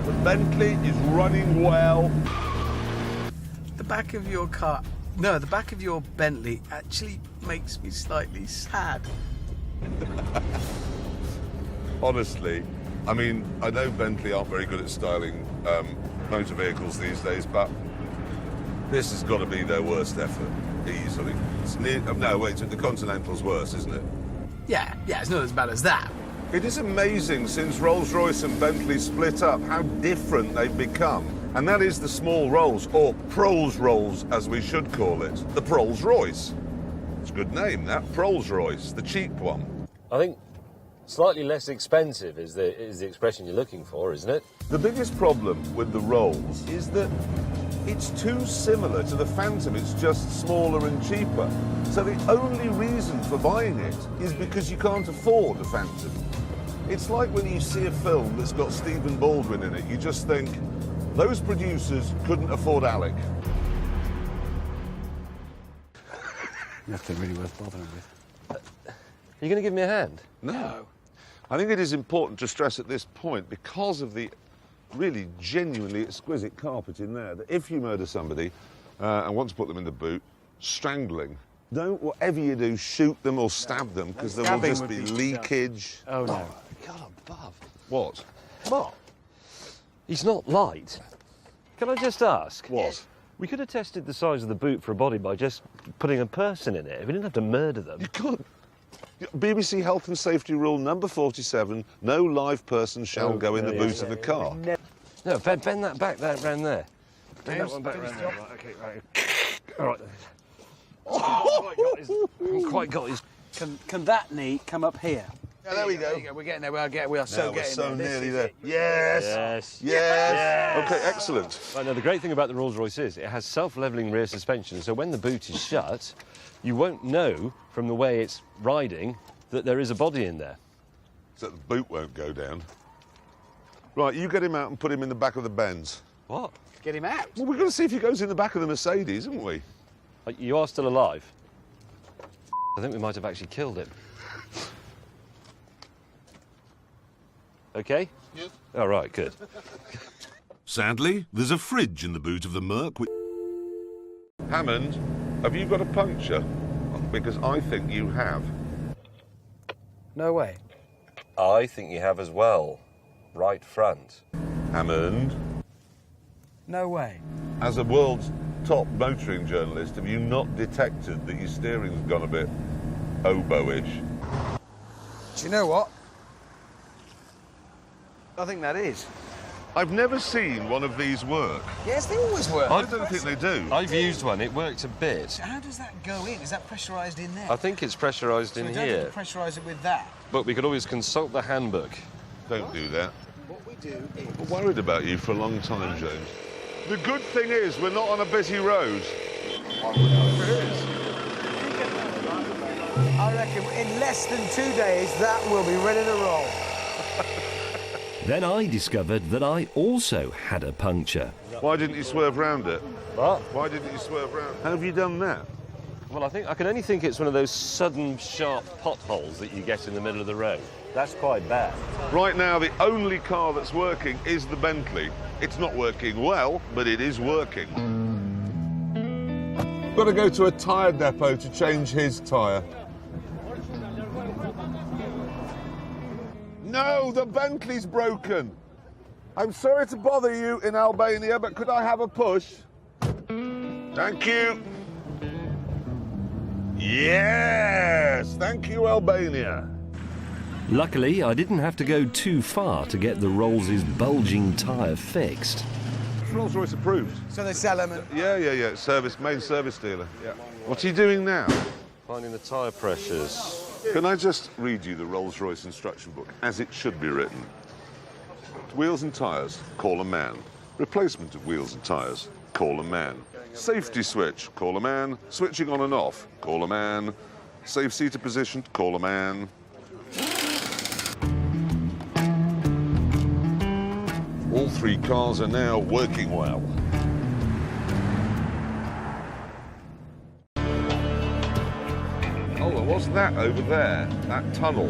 The Bentley is running well. The back of your car... No, the back of your Bentley actually makes me slightly sad. Honestly, I mean, I know Bentley aren't very good at styling motor vehicles these days, but this has got to be their worst effort, easily. It's no, wait, the Continental's worse, isn't it? Yeah, it's not as bad as that. It is amazing since Rolls-Royce and Bentley split up how different they've become. And that is the small Rolls, or Prols-Rolls, as we should call it. The Prols-Royce. It's a good name, that. Prols-Royce, the cheap one. I think slightly less expensive is the expression you're looking for, isn't it? The biggest problem with the Rolls is that it's too similar to the Phantom. It's just smaller and cheaper. So the only reason for buying it is because you can't afford a Phantom. It's like when you see a film that's got Stephen Baldwin in it, you just think, those producers couldn't afford Alec. Nothing really worth bothering with. Are you going to give me a hand? No. I think it is important to stress at this point, because of the really genuinely exquisite carpet in there, that if you murder somebody and want to put them in the boot, strangling, don't, whatever you do, shoot them or stab them, because there will just be leakage. Oh, no. God above. What? What? He's not light. Can I just ask? What? We could have tested the size of the boot for a body by just putting a person in it. We didn't have to murder them. You could. BBC Health and Safety Rule number 47, no live person shall go in the boot of the car. No, bend that back there, round there. Bend that one back round there. Right, okay, right. All right. I haven't quite got his... Can that knee come up here? Yeah, there we go. We're getting there. We are so getting so there. nearly there. Yes. Yes. Okay, excellent. Right, now, the great thing about the Rolls-Royce is it has self-levelling rear suspension, so when the boot is shut, you won't know from the way it's riding that there is a body in there. So the boot won't go down. Right, you get him out and put him in the back of the Benz. What? Get him out. Well, we've got to see if he goes in the back of the Mercedes, haven't we? You are still alive. I think we might have actually killed him. Okay? Yes. All right, good. Sadly, there's a fridge in the boot of the Merc which... Hammond, have you got a puncture? Because I think you have. No way. I think you have as well. Right front. Hammond, No way. as a world's top motoring journalist, have you not detected that your steering's gone a bit oboish? Do you know what? I think that is. I've never seen one of these work. Yes, they always work. I don't think they do. I've used one. It worked a bit. How does that go in? Is that pressurised in there? I think it's pressurised in we don't here. have to pressurise it with that. But we could always consult the handbook. Don't do that. What we do is... I've worried about you for a long time, James. The good thing is we're not on a busy road. I reckon in less than 2 days that will be ready to roll. Then I discovered that I also had a puncture. Why didn't you swerve round it? What? Why didn't you swerve round? How have you done that? Well, I can only think it's one of those sudden, sharp potholes that you get in the middle of the road. That's quite bad. Right now, the only car that's working is the Bentley. It's not working well, but it is working. Got to go to a tyre depot to change his tyre. No, the Bentley's broken. I'm sorry to bother you in Albania, but could I have a push? Thank you. Yes, thank you, Albania. Luckily, I didn't have to go too far to get the Rolls' bulging tyre fixed. It's Rolls-Royce approved. So they sell them. Yeah. Main service dealer. Yeah. What's he doing now? Finding the tyre pressures. Can I just read you the Rolls-Royce instruction book as it should be written? Wheels and tyres, call a man. Replacement of wheels and tyres, call a man. Safety switch, call a man. Switching on and off, call a man. Safe seater position, call a man. All three cars are now working well. Oh, what's that over there? That tunnel.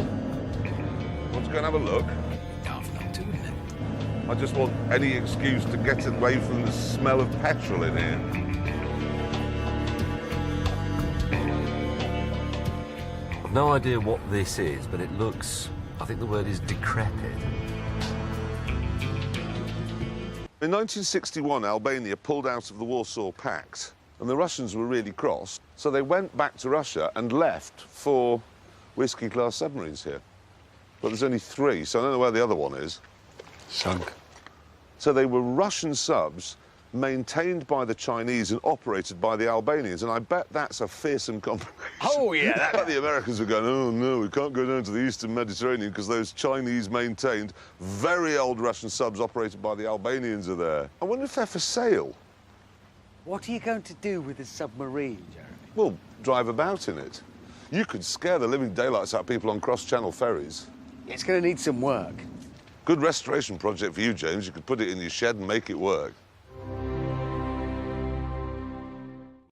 Want to go and have a look? I just want any excuse to get away from the smell of petrol in here. I've no idea what this is, but it looks, I think the word is decrepit. In 1961, Albania pulled out of the Warsaw Pact, and the Russians were really cross, so they went back to Russia and left 4 whiskey-class submarines here. But there's only 3, so I don't know where the other one is. Sunk. So they were Russian subs maintained by the Chinese and operated by the Albanians, and I bet that's a fearsome combination. Oh, yeah. The Americans were going, oh, no, we can't go down to the Eastern Mediterranean because those Chinese-maintained, very old Russian subs operated by the Albanians are there. I wonder if they're for sale. What are you going to do with the submarine, Jeremy? Well, drive about in it. You could scare the living daylights out of people on cross-channel ferries. It's going to need some work. Good restoration project for you, James. You could put it in your shed and make it work.